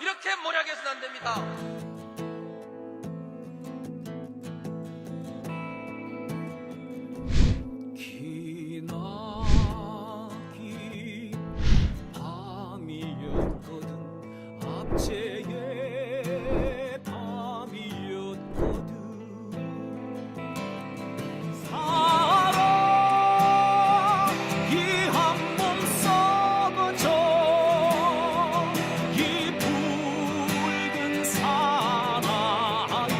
이렇게 몰약해서는 안 됩니다. 기나긴 밤이었거든. 압제의 밤이었거든. 사랑이 한 몸 썩어져 이 붉은 사나에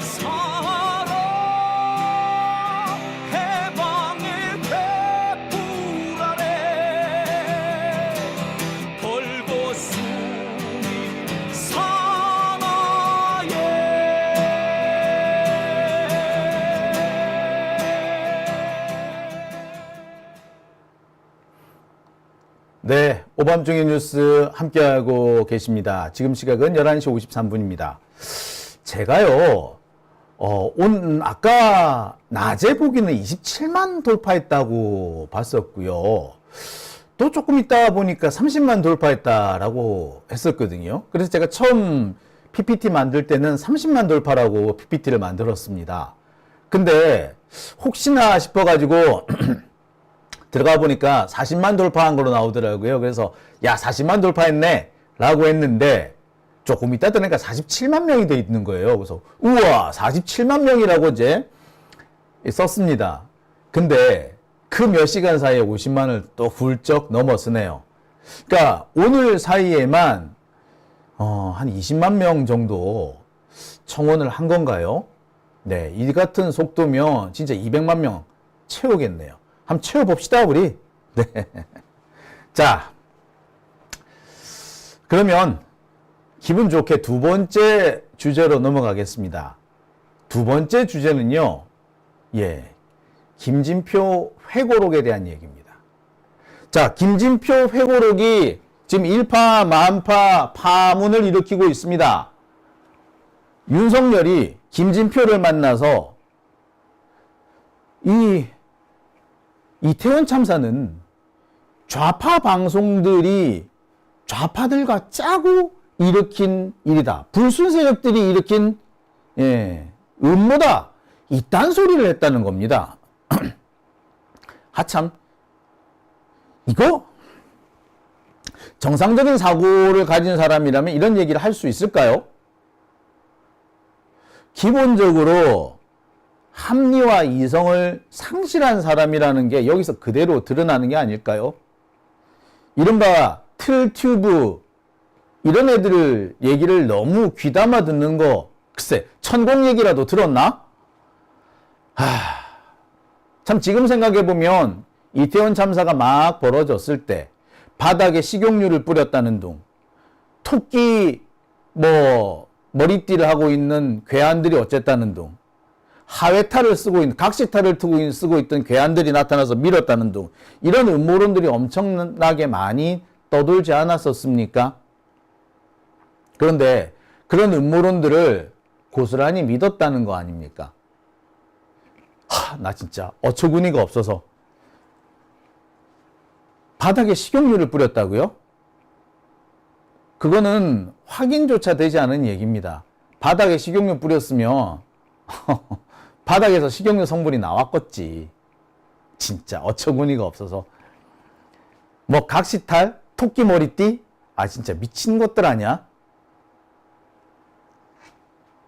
사랑 해방의 횃불 아래 벌거숭이 사나에. 네, 오밤중의 뉴스 함께하고 계십니다. 지금 시각은 11시 53분입니다. 제가요, 아까 낮에 보기는 27만 돌파했다고 봤었고요. 또 조금 있다 보니까 30만 돌파했다라고 했었거든요. 그래서 제가 처음 PPT 만들 때는 30만 돌파라고 PPT를 만들었습니다. 근데 혹시나 싶어가지고 들어가 보니까 40만 돌파한 거로 나오더라고요. 그래서 야 40만 돌파했네 라고 했는데 조금 있다 보니까 47만 명이 돼 있는 거예요. 그래서 우와 47만 명이라고 이제 썼습니다. 근데 그 몇 시간 사이에 50만을 또 훌쩍 넘어서네요. 그러니까 오늘 사이에만 한 20만 명 정도 청원을 한 건가요? 네, 이 같은 속도면 진짜 200만 명 채우겠네요. 한번 채워봅시다, 우리. 네. 자, 그러면 기분 좋게 두 번째 주제로 넘어가겠습니다. 두 번째 주제는요, 김진표 회고록에 대한 얘기입니다. 자, 김진표 회고록이 지금 일파만파 파문을 일으키고 있습니다. 윤석열이 김진표를 만나서 이태원 참사는 좌파 방송들이 좌파들과 짜고 일으킨 일이다. 불순 세력들이 일으킨 음모다. 이딴 소리를 했다는 겁니다. 하참 이거 정상적인 사고를 가진 사람이라면 이런 얘기를 할 수 있을까요? 기본적으로 합리와 이성을 상실한 사람이라는 게 여기서 그대로 드러나는 게 아닐까요? 이른바 틀튜브 이런 애들 얘기를 너무 귀담아 듣는 거 글쎄 천공 얘기라도 들었나? 참 지금 생각해보면 이태원 참사가 막 벌어졌을 때 바닥에 식용유를 뿌렸다는 둥 토끼 머리띠를 하고 있는 괴한들이 어쨌다는 둥 하회탈을 쓰고 있는 각시탈을 쓰고 있던 괴한들이 나타나서 밀었다는 둥 이런 음모론들이 엄청나게 많이 떠돌지 않았었습니까? 그런데 그런 음모론들을 고스란히 믿었다는 거 아닙니까? 나 진짜 어처구니가 없어서 바닥에 식용유를 뿌렸다고요? 그거는 확인조차 되지 않은 얘기입니다. 바닥에 식용유 뿌렸으면 바닥에서 식용유 성분이 나왔겠지. 진짜 어처구니가 없어서. 각시탈? 토끼 머리띠? 진짜 미친 것들 아니야?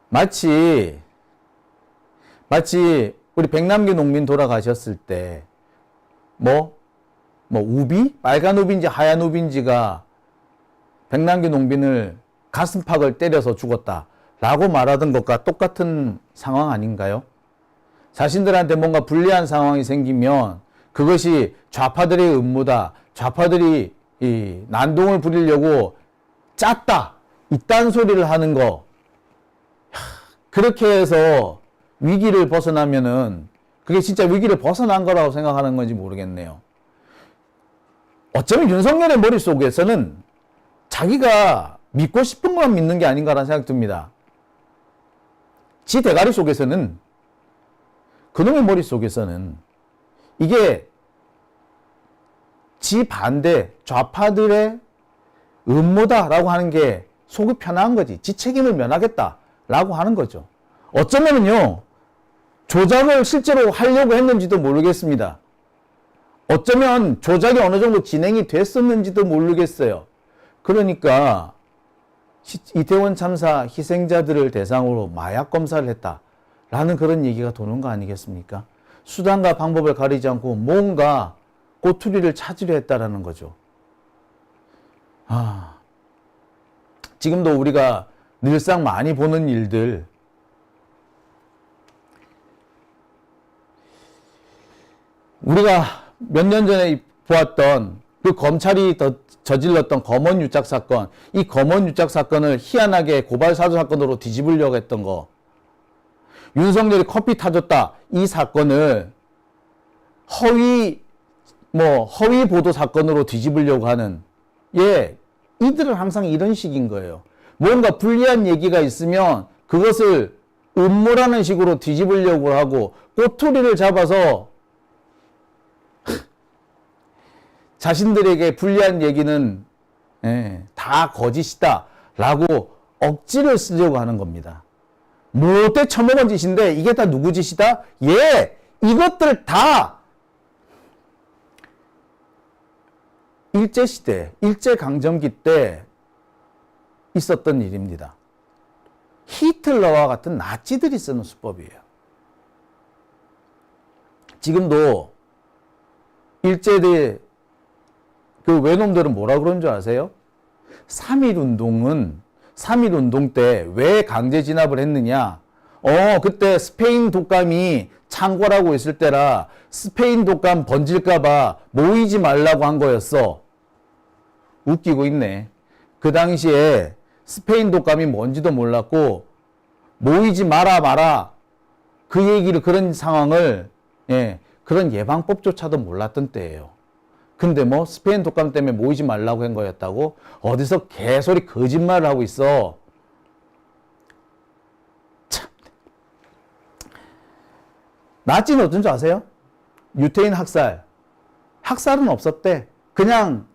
마치 우리 백남기 농민 돌아가셨을 때 우비? 빨간 우비인지 하얀 우비인지가 백남기 농민을 가슴팍을 때려서 죽었다 라고 말하던 것과 똑같은 상황 아닌가요? 자신들한테 뭔가 불리한 상황이 생기면 그것이 좌파들의 음모다. 좌파들이 이 난동을 부리려고 짰다. 이딴 소리를 하는 거. 그렇게 해서 위기를 벗어나면은 그게 진짜 위기를 벗어난 거라고 생각하는 건지 모르겠네요. 어쩌면 윤석열의 머릿속에서는 자기가 믿고 싶은 것만 믿는 게 아닌가라는 생각이 듭니다. 지 대가리 속에서는 그놈의 머릿속에서는 이게 지 반대 좌파들의 음모다라고 하는 게 속이 편한 거지. 지 책임을 면하겠다라고 하는 거죠. 어쩌면은요, 조작을 실제로 하려고 했는지도 모르겠습니다. 어쩌면 조작이 어느 정도 진행이 됐었는지도 모르겠어요. 그러니까 이태원 참사 희생자들을 대상으로 마약 검사를 했다라는 그런 얘기가 도는 거 아니겠습니까? 수단과 방법을 가리지 않고 뭔가 꼬투리를 찾으려 했다라는 거죠. 지금도 우리가 늘상 많이 보는 일들, 우리가 몇 년 전에 보았던 그 검찰이 저질렀던 검언 유착 사건, 이 검언 유착 사건을 희한하게 고발 사주 사건으로 뒤집으려고 했던 거, 윤석열이 커피 타줬다 이 사건을 허위 보도 사건으로 뒤집으려고 하는, 이들은 항상 이런 식인 거예요. 뭔가 불리한 얘기가 있으면 그것을 음모라는 식으로 뒤집으려고 하고 꼬투리를 잡아서 자신들에게 불리한 얘기는 다 거짓이다 라고 억지를 쓰려고 하는 겁니다. 못돼 처먹은 짓인데 이게 다 누구 짓이다? 이것들 다 일제시대, 일제강점기 때 있었던 일입니다. 히틀러와 같은 나치들이 쓰는 수법이에요. 지금도 일제대 그 외놈들은 뭐라 그런 줄 아세요? 3.1운동 때 왜 강제 진압을 했느냐? 그때 스페인 독감이 창궐하고 있을 때라 스페인 독감 번질까봐 모이지 말라고 한 거였어. 웃기고 있네. 그 당시에 스페인 독감이 뭔지도 몰랐고 모이지 마라 그 얘기를, 그런 상황을, 그런 예방법조차도 몰랐던 때예요. 근데 뭐 스페인 독감 때문에 모이지 말라고 한 거였다고? 어디서 개소리 거짓말을 하고 있어. 참. 나치는 어떤 줄 아세요? 유태인 학살. 학살은 없었대. 그냥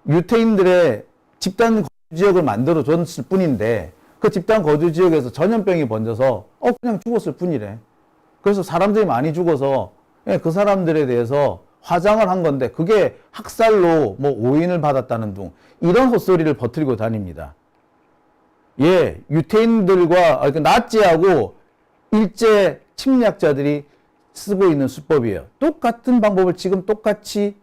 유태인들의 집단 거주 지역을 만들어 줬을 뿐인데 그 집단 거주 지역에서 전염병이 번져서 그냥 죽었을 뿐이래. 그래서 사람들이 많이 죽어서 그 사람들에 대해서 화장을 한 건데 그게 학살로 뭐 오인을 받았다는 둥, 이런 헛소리를 퍼뜨리고 다닙니다. 유태인들과 그러니까 나치하고 일제 침략자들이 쓰고 있는 수법이에요. 똑같은 방법을 지금 똑같이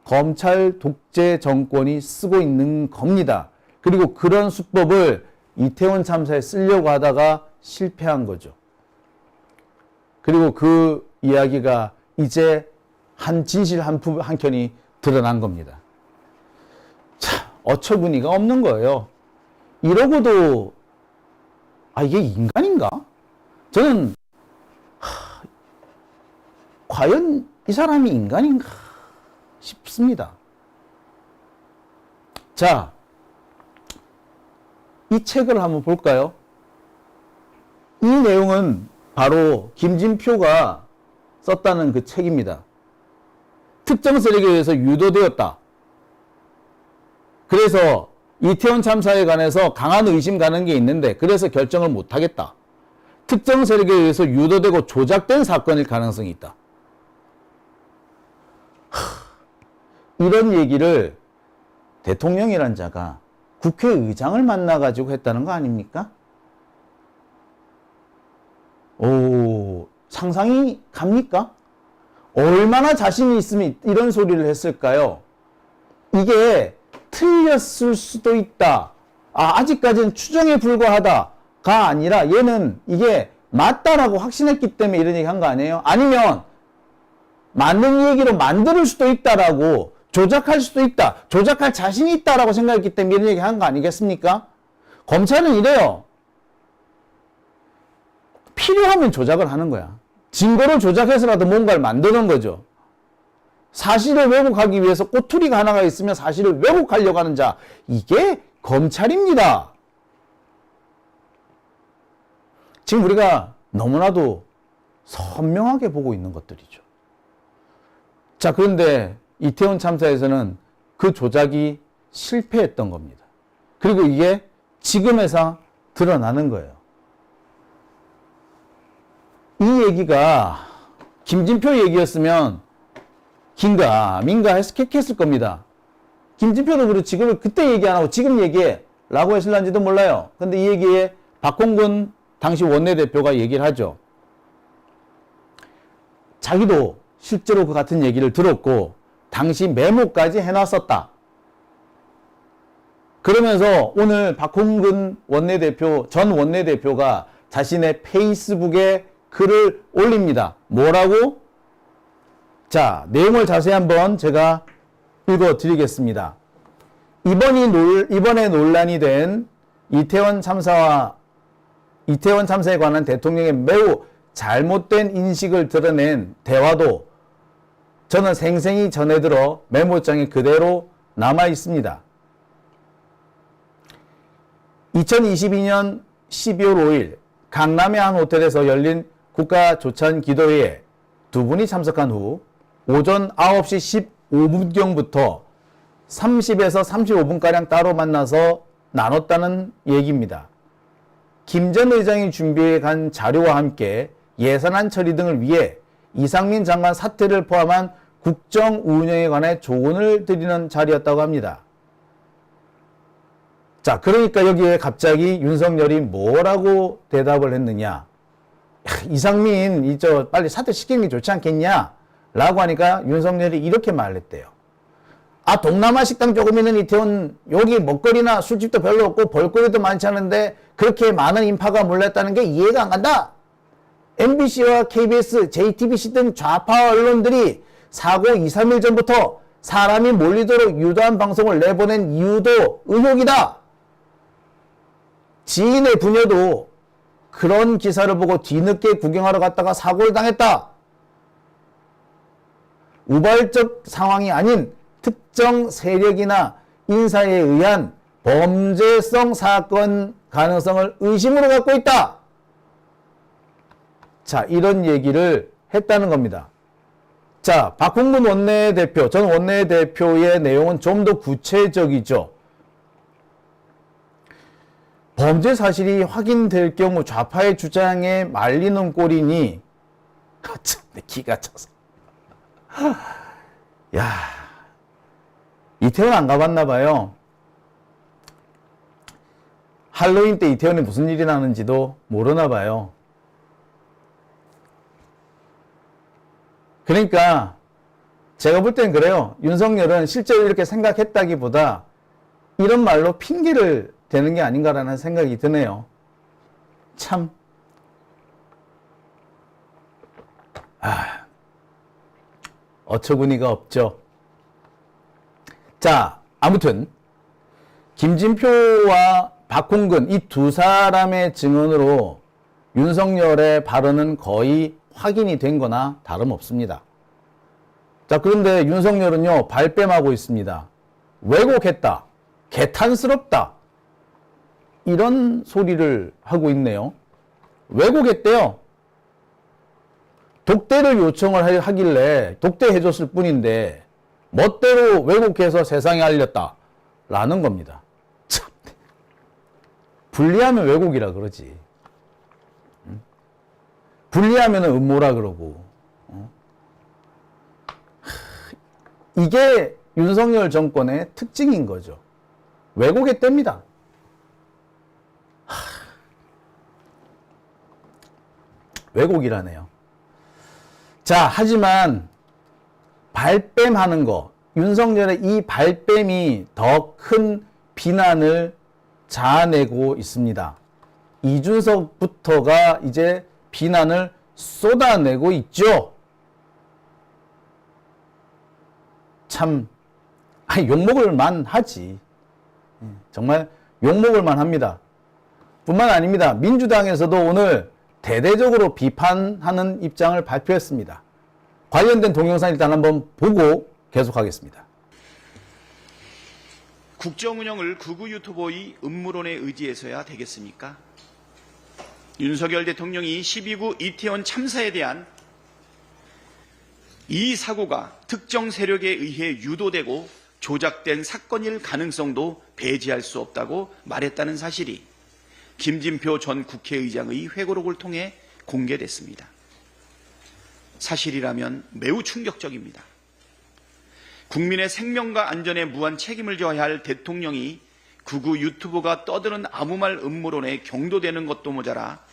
검찰 독재 정권이 쓰고 있는 겁니다. 그리고 그런 수법을 이태원 참사에 쓰려고 하다가 실패한 거죠. 그리고 그 이야기가 이제 진실 한 켠이 드러난 겁니다. 참, 어처구니가 없는 거예요. 이러고도, 이게 인간인가? 저는, 과연 이 사람이 인간인가 싶습니다. 자, 이 책을 한번 볼까요? 이 내용은 바로 김진표가 썼다는 그 책입니다. 특정 세력에 의해서 유도되었다. 그래서 이태원 참사에 관해서 강한 의심 가는 게 있는데 그래서 결정을 못하겠다. 특정 세력에 의해서 유도되고 조작된 사건일 가능성이 있다. 이런 얘기를 대통령이란 자가 국회의장을 만나가지고 했다는 거 아닙니까? 상상이 갑니까? 얼마나 자신이 있으면 이런 소리를 했을까요? 이게 틀렸을 수도 있다. 아직까지는 추정에 불과하다가 아니라 얘는 이게 맞다라고 확신했기 때문에 이런 얘기 한 거 아니에요? 아니면 맞는 얘기로 만들 수도 있다라고, 조작할 수도 있다, 조작할 자신이 있다라고 생각했기 때문에 이런 얘기 한 거 아니겠습니까? 검찰은 이래요. 필요하면 조작을 하는 거야. 증거를 조작해서라도 뭔가를 만드는 거죠. 사실을 왜곡하기 위해서 꼬투리가 하나가 있으면 사실을 왜곡하려고 하는 자, 이게 검찰입니다. 지금 우리가 너무나도 선명하게 보고 있는 것들이죠. 자, 그런데 이태원 참사에서는 그 조작이 실패했던 겁니다. 그리고 이게 지금에서 드러나는 거예요. 이 얘기가 김진표 얘기였으면 긴가 민가 했을 겁니다. 김진표도 그렇지. 그걸 그때 얘기 안 하고 지금 얘기해 라고 했을런지도 몰라요. 근데 이 얘기에 박홍근 당시 원내대표가 얘기를 하죠. 자기도 실제로 그 같은 얘기를 들었고 당시 메모까지 해놨었다. 그러면서 오늘 박홍근 원내대표, 전 원내대표가 자신의 페이스북에 글을 올립니다. 뭐라고? 자, 내용을 자세히 한번 제가 읽어 드리겠습니다. 이번에 논란이 된 이태원 참사에 관한 대통령의 매우 잘못된 인식을 드러낸 대화도 저는 생생히 전해들어 메모장에 그대로 남아 있습니다. 2022년 12월 5일 강남의 한 호텔에서 열린 국가조찬기도회에 두 분이 참석한 후 오전 9시 15분경부터 30에서 35분가량 따로 만나서 나눴다는 얘기입니다. 김 전 의장이 준비해 간 자료와 함께 예산안 처리 등을 위해 이상민 장관 사퇴를 포함한 국정 운영에 관해 조언을 드리는 자리였다고 합니다. 자, 그러니까 여기에 갑자기 윤석열이 뭐라고 대답을 했느냐. 이상민, 빨리 사퇴시키는 게 좋지 않겠냐? 라고 하니까 윤석열이 이렇게 말했대요. 아, 동남아 식당 조금 있는 이태원, 여기 먹거리나 술집도 별로 없고 볼거리도 많지 않은데 그렇게 많은 인파가 몰렸다는 게 이해가 안 간다. MBC와 KBS, JTBC 등 좌파 언론들이 사고 2, 3일 전부터 사람이 몰리도록 유도한 방송을 내보낸 이유도 의혹이다. 지인의 부녀도 그런 기사를 보고 뒤늦게 구경하러 갔다가 사고를 당했다. 우발적 상황이 아닌 특정 세력이나 인사에 의한 범죄성 사건 가능성을 의심으로 갖고 있다. 자, 이런 얘기를 했다는 겁니다. 자, 박홍근 원내대표, 전 원내대표의 내용은 좀 더 구체적이죠. 범죄 사실이 확인될 경우 좌파의 주장에 말리는 꼴이니, 참, 기가 차서. 야, 이태원 안 가봤나 봐요. 할로윈 때 이태원에 무슨 일이 나는지도 모르나 봐요. 그러니까 제가 볼 땐 그래요. 윤석열은 실제로 이렇게 생각했다기보다 이런 말로 핑계를 대는 게 아닌가라는 생각이 드네요. 참. 어처구니가 없죠. 자, 아무튼 김진표와 박홍근 이 두 사람의 증언으로 윤석열의 발언은 거의 확인이 된 거나 다름없습니다. 자, 그런데 윤석열은요, 발뺌하고 있습니다. 왜곡했다. 개탄스럽다. 이런 소리를 하고 있네요. 왜곡했대요. 독대를 요청을 하길래 독대해줬을 뿐인데 멋대로 왜곡해서 세상에 알렸다. 라는 겁니다. 참. 분리하면 왜곡이라 그러지. 분리하면 음모라 그러고. 이게 윤석열 정권의 특징인 거죠. 왜곡했답니다. 왜곡이라네요. 자, 하지만 발뺌하는 거, 윤석열의 이 발뺌이 더 큰 비난을 자아내고 있습니다. 이준석부터가 이제 비난을 쏟아내고 있죠. 참, 욕먹을 만하지. 정말 욕먹을 만합니다. 뿐만 아닙니다. 민주당에서도 오늘 대대적으로 비판하는 입장을 발표했습니다. 관련된 동영상 일단 한번 보고 계속하겠습니다. 국정 운영을 극우 유튜버의 음모론에 의지해서야 되겠습니까? 윤석열 대통령이 12구 이태원 참사에 대한 이 사고가 특정 세력에 의해 유도되고 조작된 사건일 가능성도 배제할 수 없다고 말했다는 사실이 김진표 전 국회의장의 회고록을 통해 공개됐습니다. 사실이라면 매우 충격적입니다. 국민의 생명과 안전에 무한 책임을 져야 할 대통령이 극우 유튜버가 떠드는 아무 말 음모론에 경도되는 것도 모자라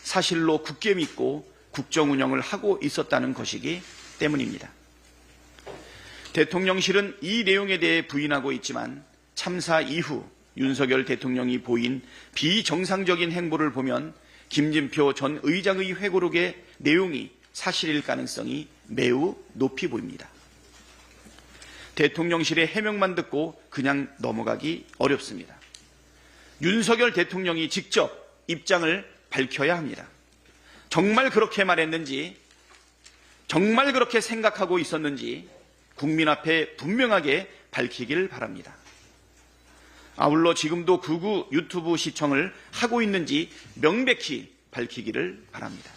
사실로 굳게 믿고 국정 운영을 하고 있었다는 것이기 때문입니다. 대통령실은 이 내용에 대해 부인하고 있지만 참사 이후 윤석열 대통령이 보인 비정상적인 행보를 보면 김진표 전 의장의 회고록의 내용이 사실일 가능성이 매우 높이 보입니다. 대통령실의 해명만 듣고 그냥 넘어가기 어렵습니다. 윤석열 대통령이 직접 입장을 밝혀야 합니다. 정말 그렇게 말했는지, 정말 그렇게 생각하고 있었는지 국민 앞에 분명하게 밝히길 바랍니다. 아울러 지금도 극우 유튜브 시청을 하고 있는지 명백히 밝히기를 바랍니다.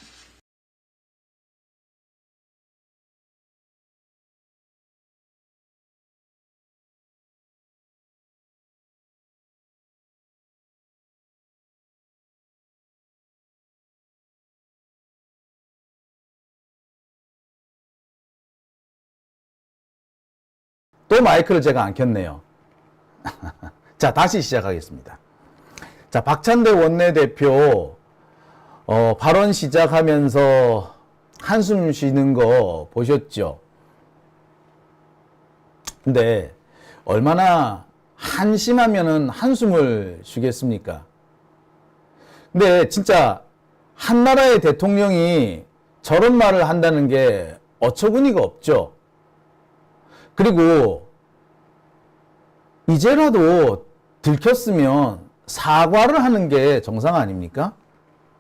또 마이크를 제가 안 켰네요. 자, 다시 시작하겠습니다. 자, 박찬대 원내대표 발언 시작하면서 한숨 쉬는 거 보셨죠? 근데 얼마나 한심하면은 한숨을 쉬겠습니까? 근데 진짜 한 나라의 대통령이 저런 말을 한다는 게 어처구니가 없죠. 그리고 이제라도 들켰으면 사과를 하는 게 정상 아닙니까?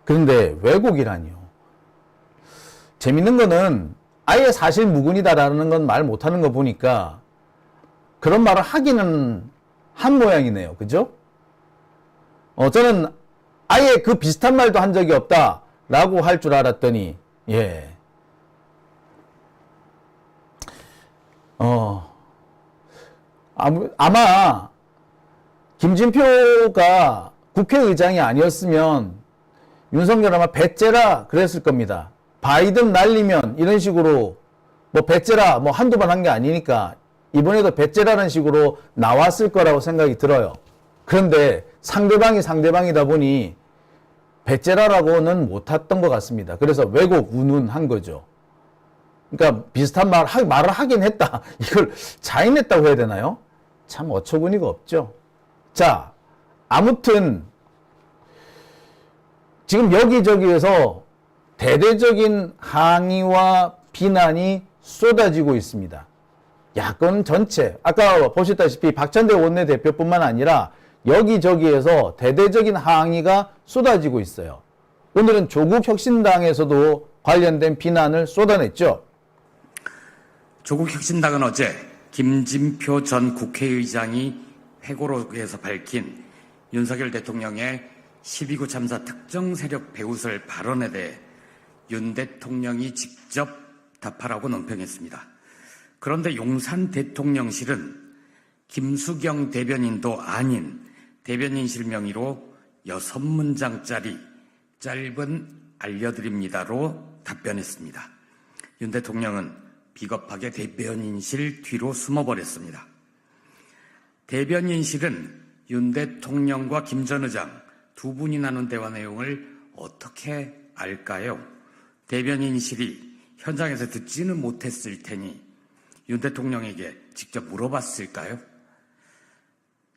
그런데 왜곡이라니요. 재밌는 거는 아예 사실 무근이다라는 건 말 못하는 거 보니까 그런 말을 하기는 한 모양이네요. 그죠? 저는 아예 그 비슷한 말도 한 적이 없다라고 할 줄 알았더니 예. 아마 김진표가 국회의장이 아니었으면 윤석열 아마 배째라 그랬을 겁니다. 바이든 날리면 이런 식으로 뭐 배째라 뭐 한두 번 한 게 아니니까 이번에도 배째라는 식으로 나왔을 거라고 생각이 들어요. 그런데 상대방이 상대방이다 보니 배째라라고는 못했던 것 같습니다. 그래서 왜곡 운운한 거죠. 그러니까 비슷한 말을 하긴 했다. 이걸 자인했다고 해야 되나요? 참 어처구니가 없죠. 자, 아무튼 지금 여기저기에서 대대적인 항의와 비난이 쏟아지고 있습니다. 야권 전체, 아까 보셨다시피 박찬대 원내대표뿐만 아니라 여기저기에서 대대적인 항의가 쏟아지고 있어요. 오늘은 조국혁신당에서도 관련된 비난을 쏟아냈죠. 조국혁신당은 어제 김진표 전 국회의장이 회고록에서 밝힌 윤석열 대통령의 12구 참사 특정 세력 배후설 발언에 대해 윤 대통령이 직접 답하라고 논평했습니다. 그런데 용산 대통령실은 김수경 대변인도 아닌 대변인실 명의로 6문장짜리 짧은 알려드립니다로 답변했습니다. 윤 대통령은 비겁하게 대변인실 뒤로 숨어버렸습니다. 대변인실은 윤 대통령과 김 전 의장 두 분이 나눈 대화 내용을 어떻게 알까요? 대변인실이 현장에서 듣지는 못했을 테니 윤 대통령에게 직접 물어봤을까요?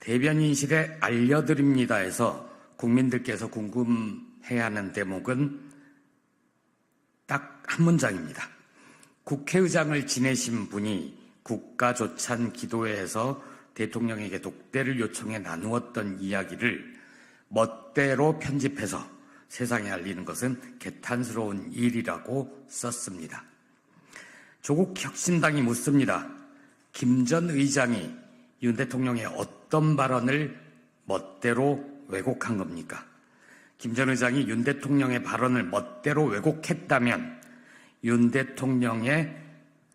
대변인실에 알려드립니다에서 국민들께서 궁금해하는 대목은 딱 한 문장입니다. 국회의장을 지내신 분이 국가조찬 기도회에서 대통령에게 독대를 요청해 나누었던 이야기를 멋대로 편집해서 세상에 알리는 것은 개탄스러운 일이라고 썼습니다. 조국혁신당이 묻습니다. 김 전 의장이 윤 대통령의 어떤 발언을 멋대로 왜곡한 겁니까? 김 전 의장이 윤 대통령의 발언을 멋대로 왜곡했다면 윤 대통령의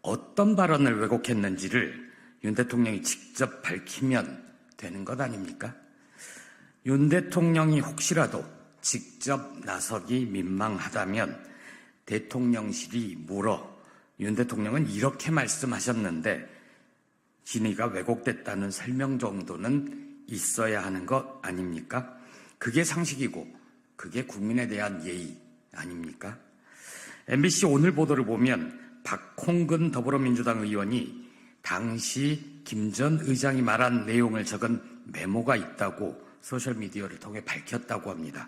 어떤 발언을 왜곡했는지를 윤 대통령이 직접 밝히면 되는 것 아닙니까? 윤 대통령이 혹시라도 직접 나서기 민망하다면 대통령실이 물어 윤 대통령은 이렇게 말씀하셨는데 진위가 왜곡됐다는 설명 정도는 있어야 하는 것 아닙니까? 그게 상식이고 그게 국민에 대한 예의 아닙니까? MBC 오늘 보도를 보면 박홍근 더불어민주당 의원이 당시 김 전 의장이 말한 내용을 적은 메모가 있다고 소셜미디어를 통해 밝혔다고 합니다.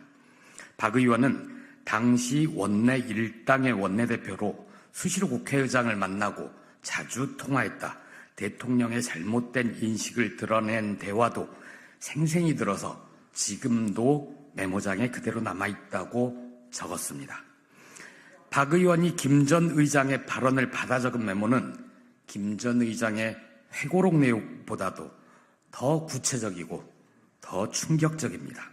박 의원은 당시 원내 일당의 원내대표로 수시로 국회의장을 만나고 자주 통화했다. 대통령의 잘못된 인식을 드러낸 대화도 생생히 들어서 지금도 메모장에 그대로 남아있다고 적었습니다. 박 의원이 김 전 의장의 발언을 받아 적은 메모는 김 전 의장의 회고록 내용보다도 더 구체적이고 더 충격적입니다.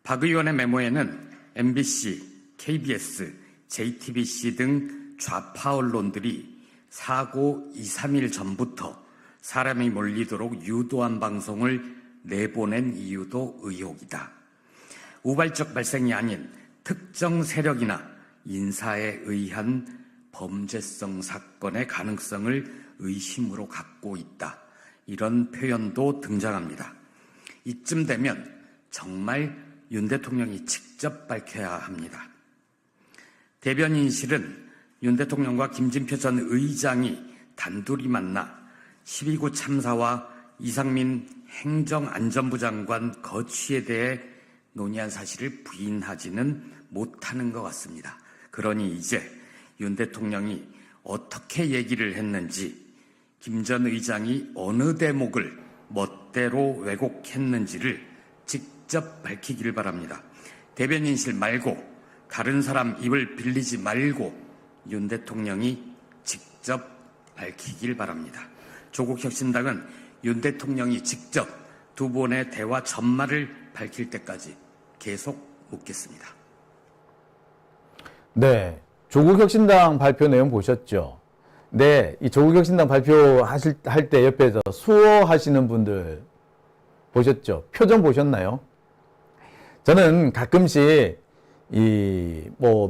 박 의원의 메모에는 MBC, KBS, JTBC 등 좌파 언론들이 사고 2, 3일 전부터 사람이 몰리도록 유도한 방송을 내보낸 이유도 의혹이다. 우발적 발생이 아닌 특정 세력이나 인사에 의한 범죄성 사건의 가능성을 의심으로 갖고 있다. 이런 표현도 등장합니다. 이쯤 되면 정말 윤 대통령이 직접 밝혀야 합니다. 대변인실은 윤 대통령과 김진표 전 의장이 단둘이 만나 12구 참사와 이상민 행정안전부 장관 거취에 대해 논의한 사실을 부인하지는 못하는 것 같습니다. 그러니 이제 윤 대통령이 어떻게 얘기를 했는지, 김 전 의장이 어느 대목을 멋대로 왜곡했는지를 직접 밝히기를 바랍니다. 대변인실 말고 다른 사람 입을 빌리지 말고 윤 대통령이 직접 밝히길 바랍니다. 조국혁신당은 윤 대통령이 직접 두 번의 대화 전말을 밝힐 때까지 계속 묻겠습니다. 네, 조국혁신당 발표 내용 보셨죠? 네, 이 조국혁신당 발표할 때 옆에서 수호하시는 분들 보셨죠? 표정 보셨나요? 저는 가끔씩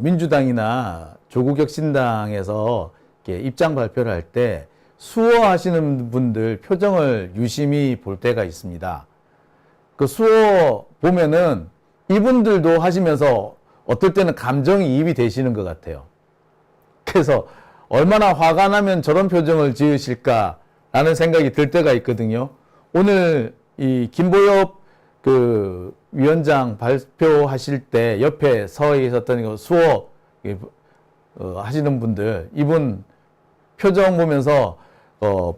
민주당이나 조국혁신당에서 이렇게 입장 발표를 할 때 수호하시는 분들 표정을 유심히 볼 때가 있습니다. 그 수호 보면은 이분들도 하시면서 어떨 때는 감정이입이 되시는 것 같아요. 그래서 얼마나 화가 나면 저런 표정을 지으실까라는 생각이 들 때가 있거든요. 오늘 이 김보엽 그 위원장 발표하실 때 옆에 서 있었던 수호 하시는 분들, 이분 표정 보면서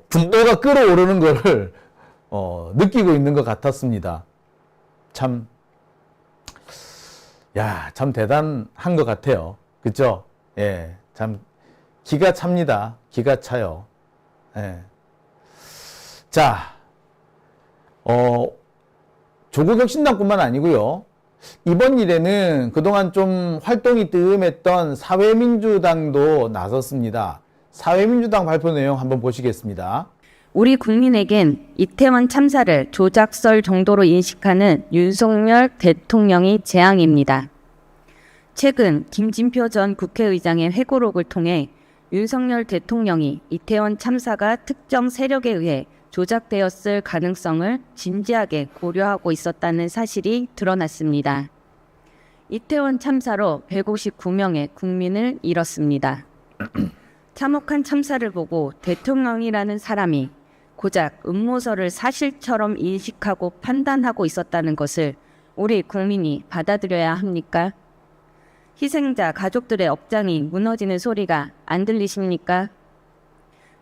분노가 끓어오르는 거를 느끼고 있는 것 같았습니다. 참 대단한 것 같아요. 그죠? 예, 참 기가 찹니다. 기가 차요. 예. 자, 조국혁신당뿐만 아니고요. 이번 일에는 그동안 좀 활동이 뜸했던 사회민주당도 나섰습니다. 사회민주당 발표 내용 한번 보시겠습니다. 우리 국민에겐 이태원 참사를 조작설 정도로 인식하는 윤석열 대통령이 재앙입니다. 최근 김진표 전 국회의장의 회고록을 통해 윤석열 대통령이 이태원 참사가 특정 세력에 의해 조작되었을 가능성을 진지하게 고려하고 있었다는 사실이 드러났습니다. 이태원 참사로 159명의 국민을 잃었습니다. 참혹한 참사를 보고 대통령이라는 사람이 고작 음모설을 사실처럼 인식하고 판단하고 있었다는 것을 우리 국민이 받아들여야 합니까? 희생자 가족들의 업장이 무너지는 소리가 안 들리십니까?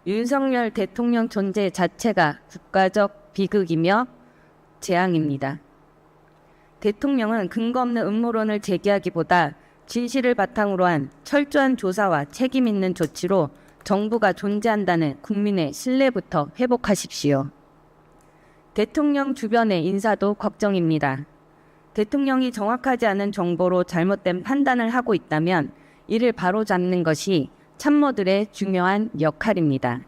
윤석열 대통령 존재 자체가 국가적 비극이며 재앙입니다. 대통령은 근거 없는 음모론을 제기하기보다 진실을 바탕으로 한 철저한 조사와 책임 있는 조치로 정부가 존재한다는 국민의 신뢰부터 회복하십시오. 대통령 주변의 인사도 걱정입니다. 대통령이 정확하지 않은 정보로 잘못된 판단을 하고 있다면 이를 바로잡는 것이 참모들의 중요한 역할입니다.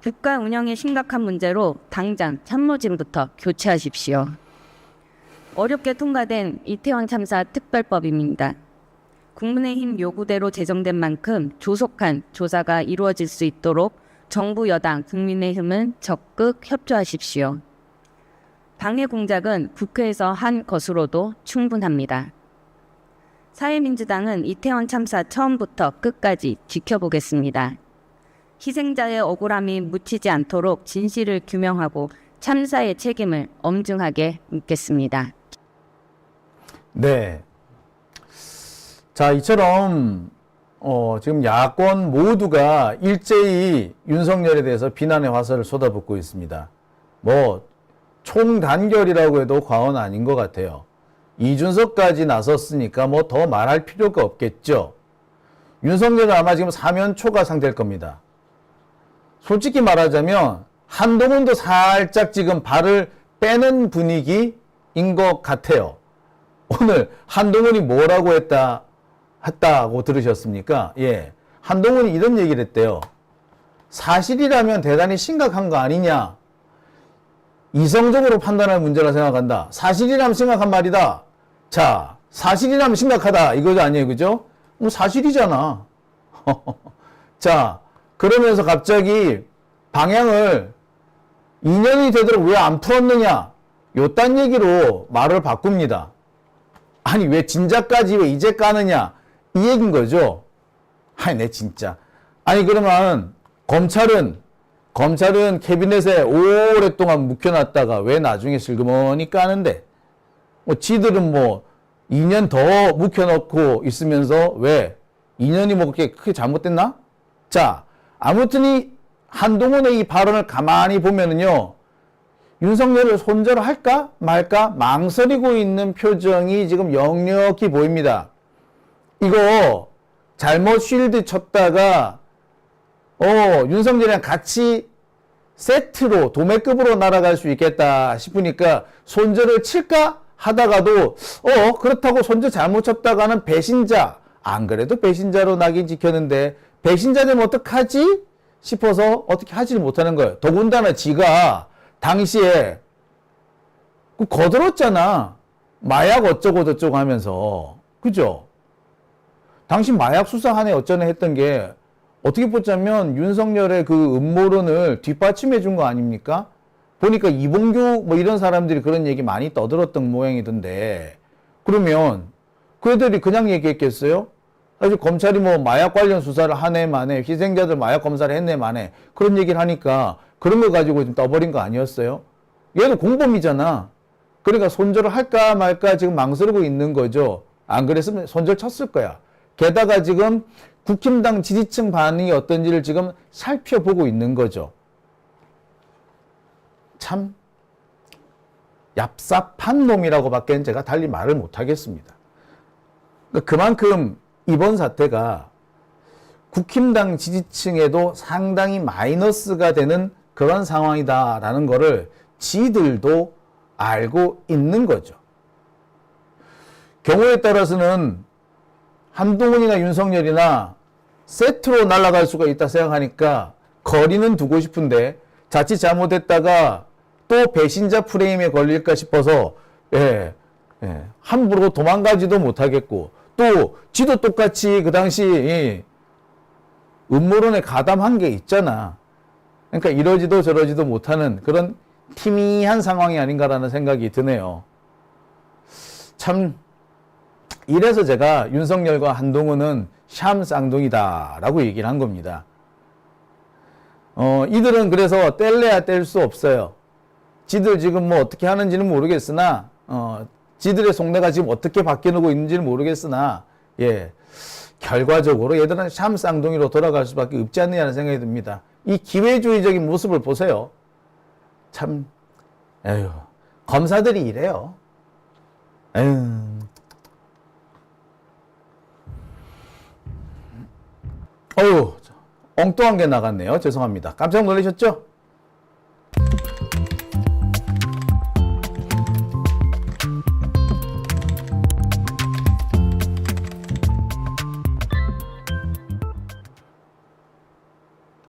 국가 운영의 심각한 문제로 당장 참모진부터 교체하십시오. 어렵게 통과된 이태원 참사 특별법입니다. 국민의힘 요구대로 제정된 만큼 조속한 조사가 이루어질 수 있도록 정부 여당 국민의힘은 적극 협조하십시오. 방해 공작은 국회에서 한 것으로도 충분합니다. 사회민주당은 이태원 참사 처음부터 끝까지 지켜보겠습니다. 희생자의 억울함이 묻히지 않도록 진실을 규명하고 참사의 책임을 엄중하게 묻겠습니다. 네. 자, 이처럼 지금 야권 모두가 일제히 윤석열에 대해서 비난의 화살을 쏟아붓고 있습니다. 뭐 총단결이라고 해도 과언 아닌 것 같아요. 이준석까지 나섰으니까 뭐 더 말할 필요가 없겠죠. 윤석열은 아마 지금 사면 초과 상태일 겁니다. 솔직히 말하자면 한동훈도 살짝 지금 발을 빼는 분위기인 것 같아요. 오늘 한동훈이 뭐라고 했다고 들으셨습니까? 예. 한동훈이 이런 얘기를 했대요. 사실이라면 대단히 심각한 거 아니냐. 이성적으로 판단할 문제라 생각한다. 사실이라면 심각한 말이다. 자, 사실이라면 심각하다. 이거 아니에요. 그죠? 뭐 사실이잖아. 자, 그러면서 갑자기 방향을 2년이 되도록 왜 안 풀었느냐. 요딴 얘기로 말을 바꿉니다. 아니, 왜 진작까지 왜 이제 까느냐. 이 얘기인 거죠. 아니, 내 진짜. 아니, 그러면 검찰은 캐비넷에 오랫동안 묵혀놨다가 왜 나중에 슬그머니 까는데, 뭐 지들은 뭐 2년 더 묵혀놓고 있으면서 왜 2년이 뭐 그렇게 크게 잘못됐나? 자, 아무튼 이 한동훈의 이 발언을 가만히 보면은요, 윤석열을 손절할까 말까 망설이고 있는 표정이 지금 역력히 보입니다. 이거 잘못 쉴드 쳤다가 윤석열이랑 같이 세트로 도매급으로 날아갈 수 있겠다 싶으니까 손절을 칠까 하다가도 그렇다고 손절 잘못 쳤다가는 배신자, 안 그래도 배신자로 낙인 찍혔는데 배신자 되면 어떡하지 싶어서 어떻게 하지를 못하는 거예요. 더군다나 지가 당시에 거들었잖아. 마약 어쩌고 저쩌고 하면서. 그죠? 당시 마약 수사하네 어쩌네 했던 게 어떻게 보자면 윤석열의 그 음모론을 뒷받침해 준 거 아닙니까? 보니까 이봉규 뭐 이런 사람들이 그런 얘기 많이 떠들었던 모양이던데, 그러면 그 애들이 그냥 얘기했겠어요? 사실 검찰이 뭐 마약 관련 수사를 하네 마네, 희생자들 마약 검사를 했네 마네, 그런 얘기를 하니까 그런 거 가지고 좀 떠버린 거 아니었어요? 얘도 공범이잖아. 그러니까 손절을 할까 말까 지금 망설이고 있는 거죠. 안 그랬으면 손절 쳤을 거야. 게다가 지금 국힘당 지지층 반응이 어떤지를 지금 살펴보고 있는 거죠. 참 얍삽한 놈이라고 밖에는 제가 달리 말을 못하겠습니다. 그만큼 이번 사태가 국힘당 지지층에도 상당히 마이너스가 되는 그런 상황이다라는 거를 지들도 알고 있는 거죠. 경우에 따라서는 한동훈이나 윤석열이나 세트로 날아갈 수가 있다 생각하니까 거리는 두고 싶은데 자칫 잘못했다가 또 배신자 프레임에 걸릴까 싶어서 함부로 도망가지도 못하겠고, 또 지도 똑같이 그 당시 음모론에 가담한 게 있잖아. 그러니까 이러지도 저러지도 못하는 그런 희미한 상황이 아닌가라는 생각이 드네요. 참 이래서 제가 윤석열과 한동훈은 샴 쌍둥이다라고 얘기를 한 겁니다. 이들은 그래서 뗄래야 뗄 수 없어요. 지들 지금 뭐 어떻게 하는지는 모르겠으나, 지들의 속내가 지금 어떻게 바뀌고 있는지는 모르겠으나, 결과적으로 얘들은 샴 쌍둥이로 돌아갈 수밖에 없지 않느냐는 생각이 듭니다. 이 기회주의적인 모습을 보세요. 참, 검사들이 이래요. 엉뚱한 게 나갔네요. 죄송합니다. 깜짝 놀라셨죠?